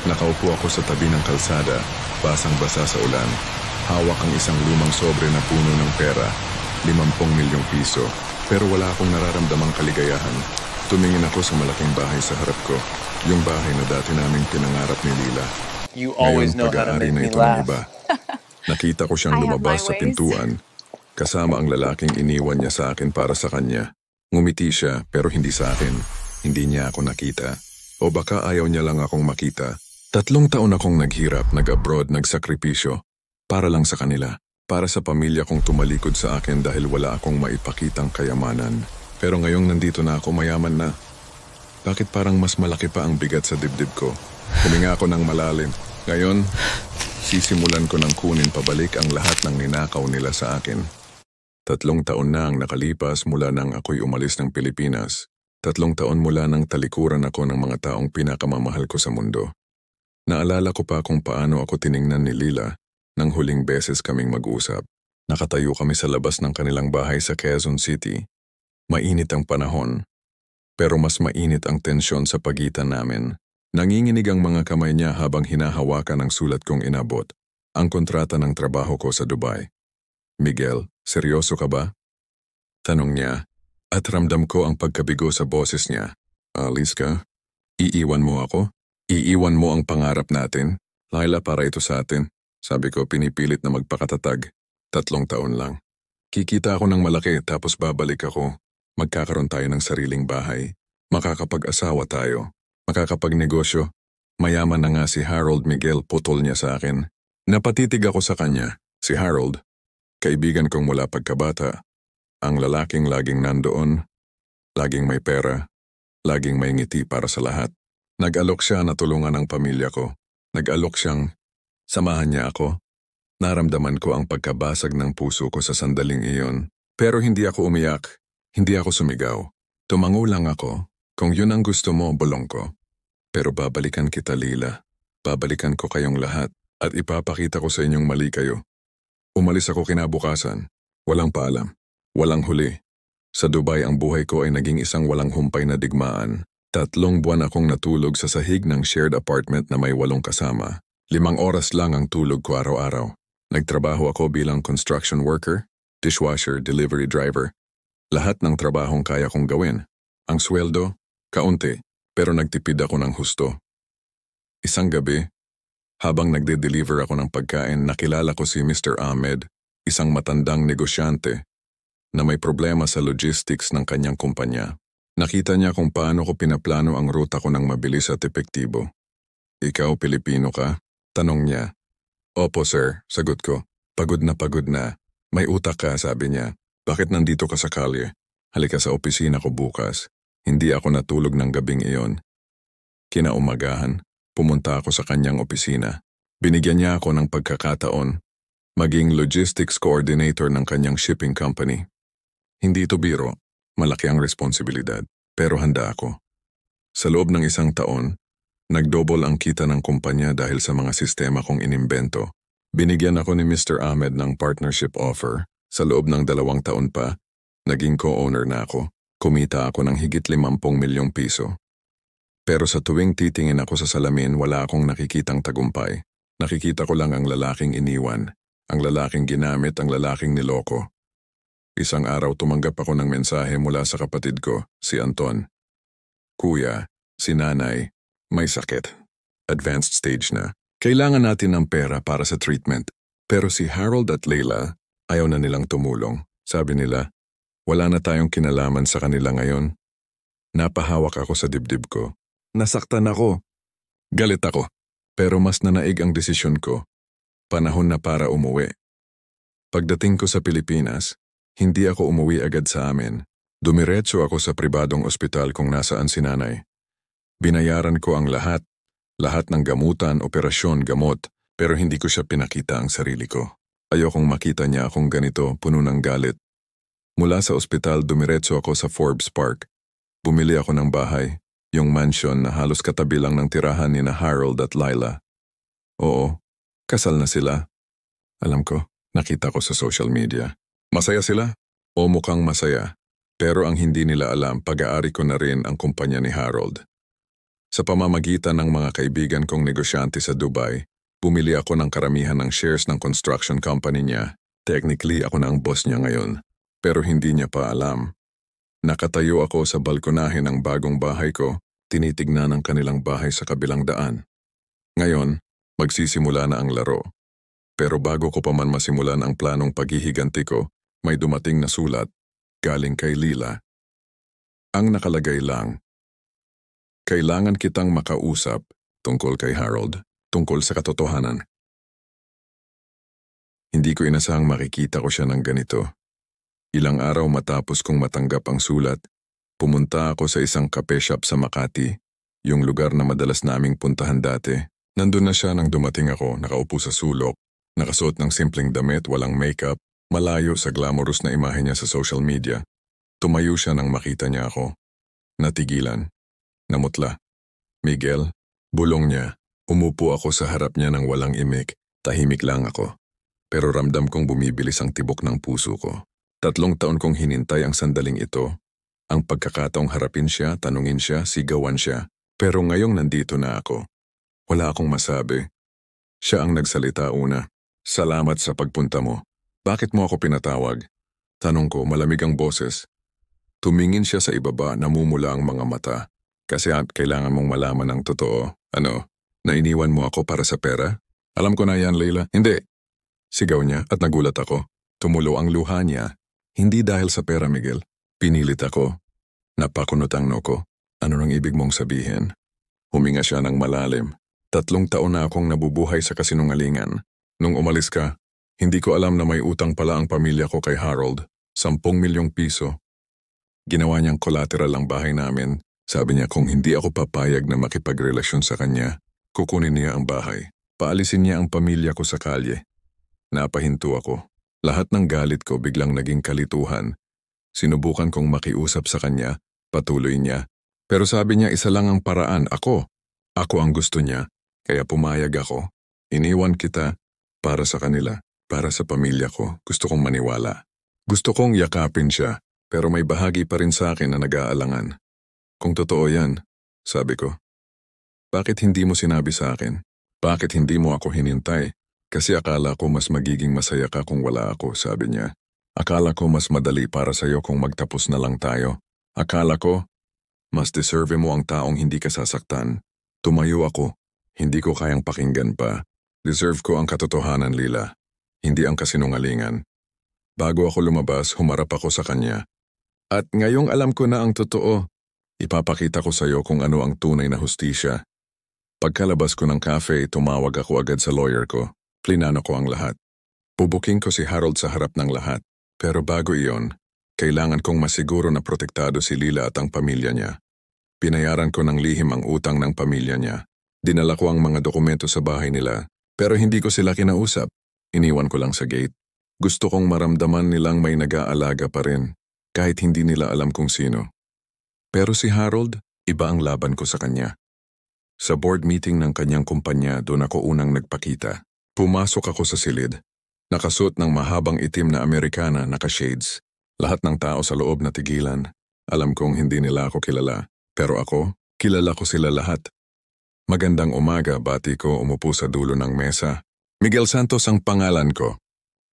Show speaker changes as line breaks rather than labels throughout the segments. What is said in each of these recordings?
Nakaupo ako sa tabi ng kalsada, basang-basa sa ulan. Hawak ang isang lumang sobre na puno ng pera, 50 milyong piso. Pero wala akong nararamdamang kaligayahan. Tumingin ako sa malaking bahay sa harap ko, yung bahay na dati naming pinangarap ni Lila.
You always know how to
pag-aari
make
na
me
ito ng
laugh.
iba. Nakita ko siyang
I have
lumabas
my
sa
ways.
pintuan, kasama ang lalaking iniwan niya sa akin para sa kanya. Ngumiti siya pero hindi sa akin. Hindi niya ako nakita. O baka ayaw niya lang akong makita. 3 taon akong naghirap, nag-abroad, nagsakripisyo. Para lang sa kanila. Para sa pamilya kong tumalikod sa akin dahil wala akong maipakitang kayamanan. Pero ngayong nandito na ako, mayaman na. Bakit parang mas malaki pa ang bigat sa dibdib ko? Huminga ako ng malalim. Ngayon, sisimulan ko ng kunin pabalik ang lahat ng ninakaw nila sa akin. 3 taon na ang nakalipas mula nang ako'y umalis ng Pilipinas. 3 taon mula nang talikuran ako ng mga taong pinakamamahal ko sa mundo. Naalala ko pa kung paano ako tiningnan ni Lila nang huling beses kaming mag-usap. Nakatayo kami sa labas ng kanilang bahay sa Quezon City. Mainit ang panahon, pero mas mainit ang tensyon sa pagitan namin. Nanginginig ang mga kamay niya habang hinahawakan ang sulat kong inabot, ang kontrata ng trabaho ko sa Dubai. Miguel, seryoso ka ba? Tanong niya, at ramdam ko ang pagkabigo sa boses niya. Alis ka? Iiwan mo ako? Iiwan mo ang pangarap natin? Laila, para ito sa atin. Sabi ko, pinipilit na magpakatatag. 3 taon lang. Kikita ako ng malaki tapos babalik ako. Magkakaroon tayo ng sariling bahay. Makakapag-asawa tayo. Makakapagnegosyo. Mayaman na nga si Harold Miguel, putol niya sa akin. Napatitig ako sa kanya. Si Harold, kaibigan kong mula pagkabata. Ang lalaking laging nandoon. Laging may pera. Laging may ngiti para sa lahat. Nag-alok siya na tulungan ang pamilya ko. Nag-alok siyang samahan niya ako. Naramdaman ko ang pagkabasag ng puso ko sa sandaling iyon. Pero hindi ako umiyak. Hindi ako sumigaw. Tumango lang ako. Kung yun ang gusto mo, bulong ko. Pero babalikan kita, Lila. Babalikan ko kayong lahat at ipapakita ko sa inyong mali kayo. Umalis ako kinabukasan. Walang paalam. Walang huli. Sa Dubai ang buhay ko ay naging isang walang humpay na digmaan. 3 buwan akong natulog sa sahig ng shared apartment na may 8 kasama. 5 oras lang ang tulog ko araw-araw. Nagtrabaho ako bilang construction worker, dishwasher, delivery driver. Lahat ng trabahong kaya kong gawin. Ang sweldo, kaunti, pero nagtipid ako ng husto. Isang gabi, habang nagde-deliver ako ng pagkain, nakilala ko si Mr. Ahmed, isang matandang negosyante, na may problema sa logistics ng kanyang kumpanya. Nakita niya kung paano ko pinaplano ang ruta ko ng mabilis at epektibo. Ikaw, Pilipino ka? Tanong niya. Opo, sir, sagot ko. Pagod na pagod na. May utak ka, sabi niya. Bakit nandito ka sa kalye? Halika sa opisina ko bukas. Hindi ako natulog ng gabing iyon. Kinaumagahan, pumunta ako sa kanyang opisina. Binigyan niya ako ng pagkakataon, maging logistics coordinator ng kanyang shipping company. Hindi ito biro, malaki ang responsibilidad, pero handa ako. Sa loob ng 1 taon, nagdouble ang kita ng kumpanya dahil sa mga sistema kong inimbento. Binigyan ako ni Mr. Ahmed ng partnership offer. Sa loob ng 2 taon pa, naging co-owner na ako. Kumita ako ng higit 50 milyong piso. Pero sa tuwing titingin ako sa salamin, wala akong nakikitang tagumpay. Nakikita ko lang ang lalaking iniwan, ang lalaking ginamit, ang lalaking niloko. Isang araw tumanggap ako ng mensahe mula sa kapatid ko, si Anton. Kuya, si nanay, may sakit. Advanced stage na. Kailangan natin ng pera para sa treatment. Pero si Harold at Leila, ayaw na nilang tumulong. Sabi nila, wala na tayong kinalaman sa kanila ngayon. Napahawak ako sa dibdib ko. Nasaktan ako. Galit ako. Pero mas nanaig ang desisyon ko. Panahon na para umuwi. Pagdating ko sa Pilipinas, hindi ako umuwi agad sa amin. Dumiretso ako sa pribadong ospital kung nasaan si nanay. Binayaran ko ang lahat ng gamutan, operasyon, gamot, pero hindi ko siya pinakita ang sarili ko. Ayokong makita niya akong ganito, puno ng galit. Mula sa ospital, dumiretso ako sa Forbes Park. Bumili ako ng bahay, yung mansion na halos katabi lang ng tirahan ni na Harold at Lila. Oo, kasal na sila. Alam ko, nakita ko sa social media. Masaya sila? O mukhang masaya. Pero ang hindi nila alam, pag-aari ko na rin ang kumpanya ni Harold. Sa pamamagitan ng mga kaibigan kong negosyante sa Dubai, bumili ako ng karamihan ng shares ng construction company niya. Technically, ako na ang boss niya ngayon. Pero hindi niya pa alam. Nakatayo ako sa balkonahe ng bagong bahay ko, tinitignan ang kanilang bahay sa kabilang daan. Ngayon, magsisimula na ang laro. Pero bago ko pa man masimulan ang planong paghihiganti ko, may dumating na sulat, galing kay Lila. Ang nakalagay lang, kailangan kitang makausap tungkol kay Harold, tungkol sa katotohanan. Hindi ko inasahang makikita ko siya ng ganito. Ilang araw matapos kong matanggap ang sulat, pumunta ako sa isang cafe shop sa Makati, yung lugar na madalas naming puntahan dati. Nandun na siya nang dumating ako, nakaupo sa sulok, nakasuot ng simpleng damit, walang makeup, malayo sa glamorous na imahe niya sa social media. Tumayo siya nang makita niya ako. Natigilan. Namutla. Miguel, bulong niya. Umupo ako sa harap niya nang walang imik. Tahimik lang ako. Pero ramdam kong bumibilis ang tibok ng puso ko. 3 taon kong hinintay ang sandaling ito. Ang pagkakataong harapin siya, tanungin siya, sigawan siya. Pero ngayong nandito na ako. Wala akong masabi. Siya ang nagsalita una. Salamat sa pagpunta mo. Bakit mo ako pinatawag? Tanong ko, malamig ang boses. Tumingin siya sa ibaba, namumula ang mga mata. Kasi kailangan mong malaman ang totoo. Ano, nainiwan mo ako para sa pera? Alam ko na yan, Leila. Hindi. Sigaw niya at nagulat ako. Tumulo ang luha niya. Hindi dahil sa pera, Miguel. Pinilit ako. Napakunot ang noo. Ano nang ibig mong sabihin? Huminga siya ng malalim. 3 taon na akong nabubuhay sa kasinungalingan. Nung umalis ka, hindi ko alam na may utang pala ang pamilya ko kay Harold. 10 milyong piso. Ginawa niyang collateral ang bahay namin. Sabi niya kung hindi ako papayag na makipagrelasyon sa kanya, kukunin niya ang bahay. Paalisin niya ang pamilya ko sa kalye. Napahinto ako. Lahat ng galit ko biglang naging kalituhan. Sinubukan kong makiusap sa kanya, patuloy niya. Pero sabi niya isa lang ang paraan, ako. Ako ang gusto niya, kaya pumayag ako. Iniwan kita para sa kanila, para sa pamilya ko. Gusto kong maniwala. Gusto kong yakapin siya, pero may bahagi pa rin sa akin na nag-aalangan. Kung totoo yan, sabi ko. Bakit hindi mo sinabi sa akin? Bakit hindi mo ako hinintay? Kasi akala ko mas magiging masaya ka kung wala ako, sabi niya. Akala ko mas madali para sa'yo kung magtapos na lang tayo. Akala ko, mas deserve mo ang taong hindi ka sasaktan. Tumayo ako. Hindi ko kayang pakinggan pa. Deserve ko ang katotohanan, Lila. Hindi ang kasinungalingan. Bago ako lumabas, humarap ako sa kanya. At ngayong alam ko na ang totoo, ipapakita ko sa'yo kung ano ang tunay na hustisya. Pagkalabas ko ng cafe, tumawag ako agad sa lawyer ko. Plinano ko ang lahat. Pubuking ko si Harold sa harap ng lahat. Pero bago iyon, kailangan kong masiguro na protektado si Lila at ang pamilya niya. Pinayaran ko ng lihim ang utang ng pamilya niya. Dinala ko ang mga dokumento sa bahay nila, pero hindi ko sila kinausap. Iniwan ko lang sa gate. Gusto kong maramdaman nilang may nag-aalaga pa rin, kahit hindi nila alam kung sino. Pero si Harold, iba ang laban ko sa kanya. Sa board meeting ng kanyang kumpanya, doon ako unang nagpakita. Pumasok ako sa silid. Nakasuot ng mahabang itim na Amerikana, naka-shades. Lahat ng tao sa loob natigilan. Alam kong hindi nila ako kilala. Pero ako, kilala ko sila lahat. Magandang umaga, bati ko, umupo sa dulo ng mesa. Miguel Santos ang pangalan ko.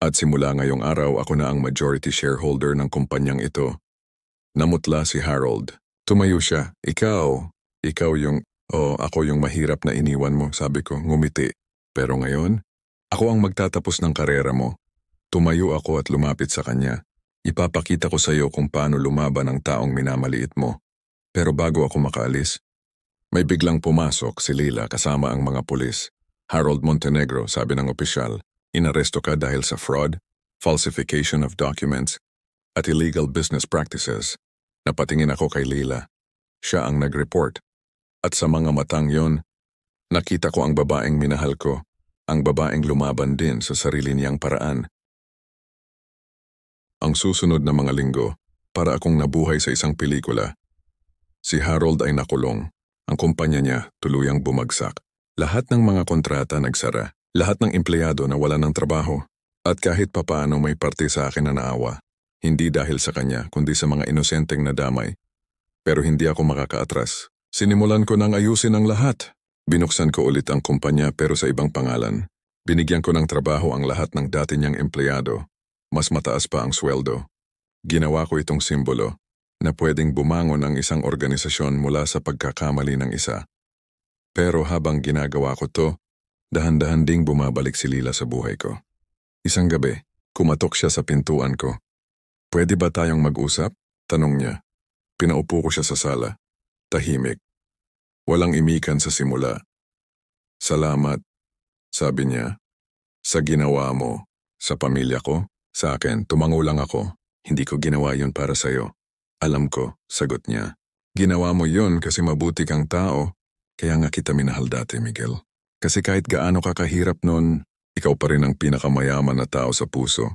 At simula ngayong araw, ako na ang majority shareholder ng kumpanyang ito. Namutla si Harold. Tumayo siya. Ikaw yung, ako yung mahirap na iniwan mo, sabi ko, ngumiti. Pero ngayon, ako ang magtatapos ng karera mo. Tumayo ako at lumapit sa kanya. Ipapakita ko sa iyo kung paano lumaban ang taong minamaliit mo. Pero bago ako makaalis, may biglang pumasok si Lila kasama ang mga pulis. Harold Montenegro, sabi ng opisyal, inaresto ka dahil sa fraud, falsification of documents, at illegal business practices. Napatingin ako kay Lila. Siya ang nag-report. At sa mga matang yon, nakita ko ang babaeng minahal ko, ang babaeng lumaban din sa sarili niyang paraan. Ang susunod na mga linggo, para akong nabuhay sa isang pelikula. Si Harold ay nakulong. Ang kumpanya niya tuluyang bumagsak. Lahat ng mga kontrata nagsara. Lahat ng empleyado na wala ng trabaho. At kahit papaano may parte sa akin na naawa. Hindi dahil sa kanya, kundi sa mga inosenteng nadamay. Pero hindi ako makakaatras. Sinimulan ko nang ayusin ang lahat. Binuksan ko ulit ang kumpanya pero sa ibang pangalan. Binigyan ko ng trabaho ang lahat ng dati niyang empleyado. Mas mataas pa ang sweldo. Ginawa ko itong simbolo na pwedeng bumangon ang isang organisasyon mula sa pagkakamali ng isa. Pero habang ginagawa ko to, dahan-dahan ding bumabalik si Lila sa buhay ko. Isang gabi, kumatok siya sa pintuan ko. Pwede ba tayong mag-usap? Tanong niya. Pinaupo ko siya sa sala. Tahimik. Walang imikan sa simula. Salamat, sabi niya. Sa ginawa mo, sa pamilya ko, sa akin, tumango lang ako. Hindi ko ginawa yun para sa'yo. Alam ko, sagot niya. Ginawa mo yun kasi mabuti kang tao. Kaya nga kita minahal dati, Miguel. Kasi kahit gaano ka kahirap nun, ikaw pa rin ang pinakamayaman na tao sa puso.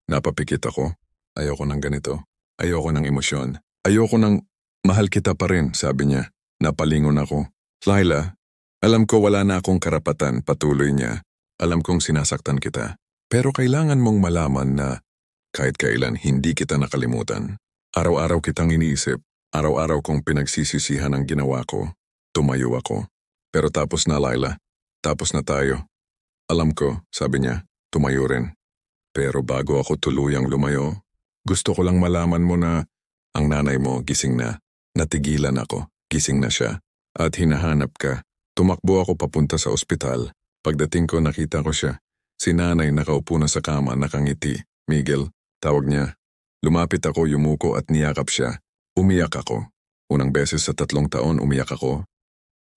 Napapikit ako. Ayoko ng ganito. Ayoko ng emosyon. Ayoko ng mahal kita pa rin, sabi niya. Napalingon ako. Lila, alam ko wala na akong karapatan, patuloy niya. Alam kong sinasaktan kita. Pero kailangan mong malaman na kahit kailan hindi kita nakalimutan. Araw-araw kitang iniisip. Araw-araw kong pinagsisisihan ang ginawa ko. Tumayo ako. Pero tapos na, Lila. Tapos na tayo. Alam ko, sabi niya, tumayo rin. Pero bago ako tuluyang lumayo, gusto ko lang malaman mo na ang nanay mo gising na. Natigilan ako. Gising na siya, at hinahanap ka. Tumakbo ako papunta sa ospital. Pagdating ko nakita ko siya. Si nanay nakaupo na sa kama, nakangiti. Miguel, tawag niya. Lumapit ako, yumuko at niyakap siya. Umiyak ako. Unang beses sa 3 taon umiyak ako.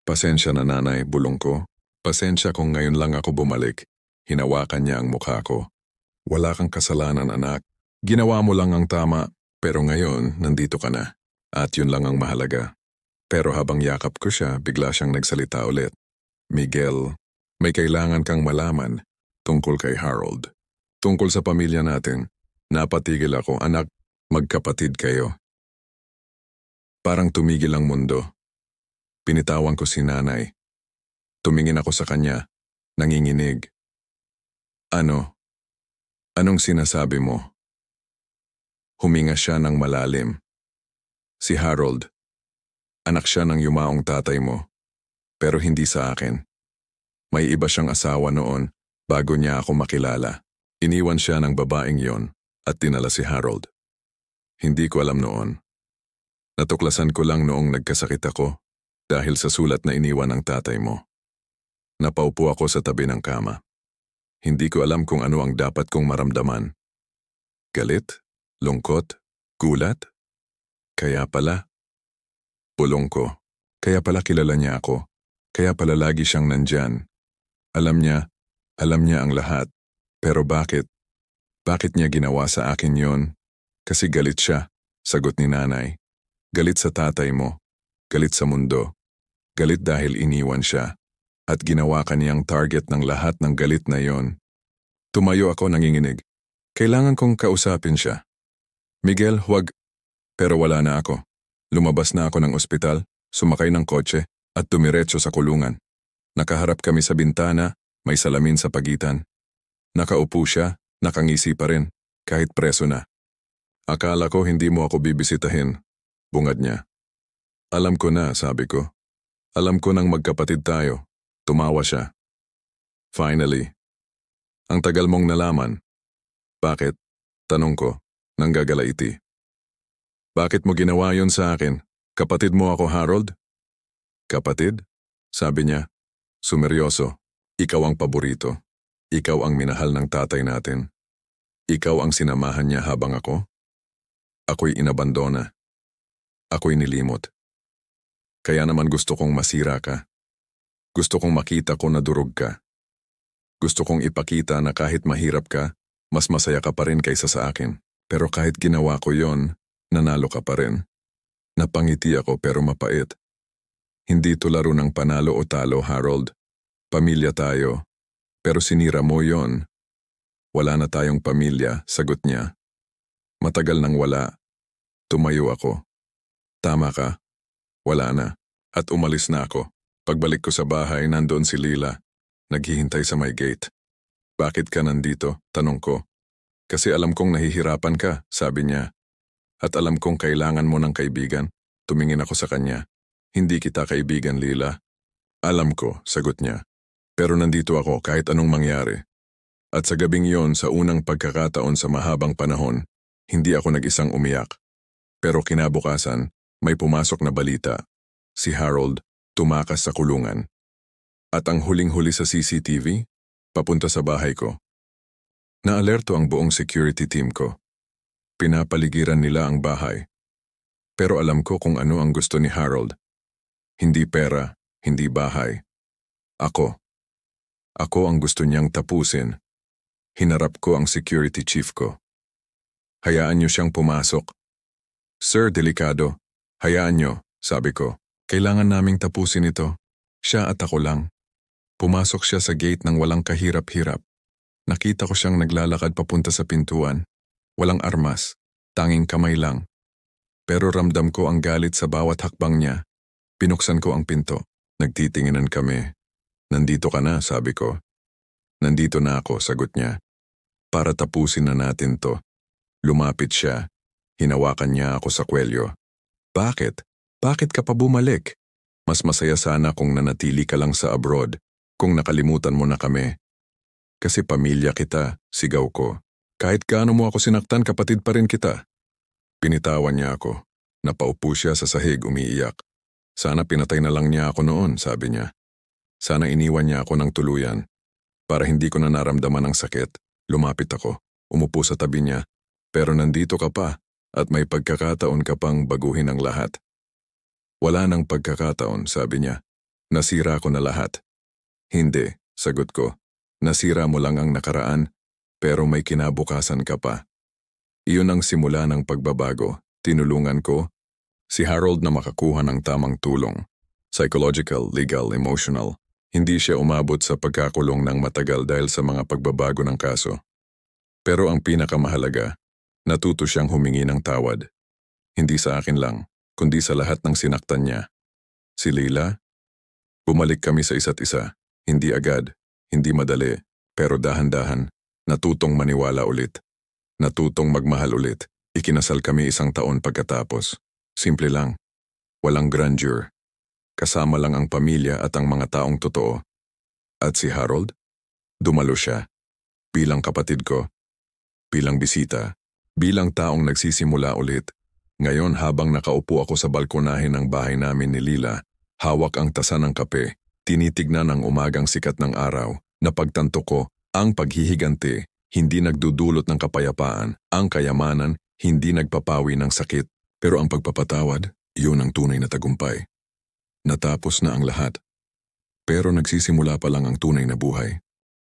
Pasensya na nanay, bulong ko. Pasensya kung ngayon lang ako bumalik. Hinawakan niya ang mukha ko. Wala kang kasalanan, anak. Ginawa mo lang ang tama, pero ngayon nandito ka na. At yun lang ang mahalaga. Pero habang yakap ko siya, bigla siyang nagsalita ulit. Miguel, may kailangan kang malaman tungkol kay Harold. Tungkol sa pamilya natin. Napatigil ako, anak, magkapatid kayo. Parang tumigil ang mundo. Pinitawan ko si nanay. Tumingin ako sa kanya, nanginginig. Ano? Anong sinasabi mo? Huminga siya ng malalim. Si Harold. Anak siya ng yumaong tatay mo, pero hindi sa akin. May iba siyang asawa noon bago niya ako makilala. Iniwan siya ng babaeng yon at dinala si Harold. Hindi ko alam noon. Natuklasan ko lang noong nagkasakit ako dahil sa sulat na iniwan ng tatay mo. Napaupo ako sa tabi ng kama. Hindi ko alam kung ano ang dapat kong maramdaman. Galit? Lungkot? Gulat? Kaya pala. Bulong ko. Kaya pala kilala niya ako. Kaya pala lagi siyang nandyan. Alam niya ang lahat. Pero bakit? Bakit niya ginawa sa akin yon? Kasi galit siya, sagot ni nanay. Galit sa tatay mo. Galit sa mundo. Galit dahil iniwan siya. At ginawa ka niyang target ng lahat ng galit na yon. Tumayo ako nanginginig. Kailangan kong kausapin siya. Miguel, huwag. Pero wala na ako. Lumabas na ako ng ospital, sumakay ng kotse, at dumiretso sa kulungan. Nakaharap kami sa bintana, may salamin sa pagitan. Nakaupo siya, nakangisi pa rin, kahit preso na. Akala ko hindi mo ako bibisitahin, bungad niya. Alam ko na, sabi ko. Alam ko nang magkapatid tayo. Tumawa siya. Finally. Ang tagal mong nalaman. Bakit? Tanong ko, nang gagalaiti. Bakit mo ginawa yon sa akin? Kapatid mo ako, Harold? Kapatid? Sabi niya. Sumeryoso. Ikaw ang paborito. Ikaw ang minahal ng tatay natin. Ikaw ang sinamahan niya habang ako. Ako'y inabandona. Ako'y nilimot. Kaya naman gusto kong masira ka. Gusto kong makita ko na durog ka. Gusto kong ipakita na kahit mahirap ka, mas masaya ka pa rin kaysa sa akin. Pero kahit ginawa ko yon, nanalo ka pa rin. Napangiti ako pero mapait. Hindi to laro ng panalo o talo, Harold. Pamilya tayo. Pero sinira mo yon. Wala na tayong pamilya, sagot niya. Matagal nang wala. Tumayo ako. Tama ka. Wala na. At umalis na ako. Pagbalik ko sa bahay, nandoon si Lila. Naghihintay sa may gate. Bakit ka nandito? Tanong ko. Kasi alam kong nahihirapan ka, sabi niya. At alam kong kailangan mo ng kaibigan. Tumingin ako sa kanya. Hindi kita kaibigan, Lila. Alam ko, sagot niya. Pero nandito ako kahit anong mangyari. At sa gabing yon, sa unang pagkakataon sa mahabang panahon, hindi ako nag-isang umiyak. Pero kinabukasan, may pumasok na balita. Si Harold tumakas sa kulungan. At ang huling-huli sa CCTV, papunta sa bahay ko. Naalerto ang buong security team ko. Pinapaligiran nila ang bahay. Pero alam ko kung ano ang gusto ni Harold. Hindi pera, hindi bahay. Ako. Ako ang gusto niyang tapusin. Hinarap ko ang security chief ko. Hayaan niyo siyang pumasok. Sir, delikado. Hayaan niyo, sabi ko. Kailangan naming tapusin ito. Siya at ako lang. Pumasok siya sa gate ng walang kahirap-hirap. Nakita ko siyang naglalakad papunta sa pintuan. Walang armas, tanging kamay lang. Pero ramdam ko ang galit sa bawat hakbang niya. Binuksan ko ang pinto. Nagtitinginan kami. Nandito ka na, sabi ko. Nandito na ako, sagot niya. Para tapusin na natin to. Lumapit siya. Hinawakan niya ako sa kwelyo. Bakit? Bakit ka pa bumalik? Mas masaya sana kung nanatili ka lang sa abroad, kung nakalimutan mo na kami. Kasi pamilya kita, sigaw ko. Kahit gaano mo ako sinaktan, kapatid pa rin kita. Pinitawan niya ako. Napaupo siya sa sahig, umiiyak. Sana pinatay na lang niya ako noon, sabi niya. Sana iniwan niya ako ng tuluyan. Para hindi ko na naramdaman ang sakit, lumapit ako, umupo sa tabi niya. Pero nandito ka pa, at may pagkakataon ka pang baguhin ang lahat. Wala nang pagkakataon, sabi niya. Nasira ko na lahat. Hindi, sagot ko. Nasira mo lang ang nakaraan, pero may kinabukasan ka pa. Iyon ang simula ng pagbabago. Tinulungan ko si Harold na makakuha ng tamang tulong. Psychological, legal, emotional. Hindi siya umabot sa pagkakulong ng matagal dahil sa mga pagbabago ng kaso. Pero ang pinakamahalaga, natuto siyang humingi ng tawad. Hindi sa akin lang, kundi sa lahat ng sinaktan niya. Si Leila, bumalik kami sa isa't isa. Hindi agad, hindi madali, pero dahan-dahan, natutong maniwala ulit. Natutong magmahal ulit. Ikinasal kami 1 taon pagkatapos. Simple lang. Walang grandeur. Kasama lang ang pamilya at ang mga taong totoo. At si Harold? Dumalo siya. Bilang kapatid ko. Bilang bisita. Bilang taong nagsisimula ulit. Ngayon habang nakaupo ako sa balkonahin ng bahay namin ni Lila, hawak ang tasa ng kape, tinitignan ang umagang sikat ng araw, napagtanto ko, ang paghihiganti, hindi nagdudulot ng kapayapaan, ang kayamanan, hindi nagpapawi ng sakit, pero ang pagpapatawad, iyon ang tunay na tagumpay. Natapos na ang lahat. Pero nagsisimula pa lang ang tunay na buhay.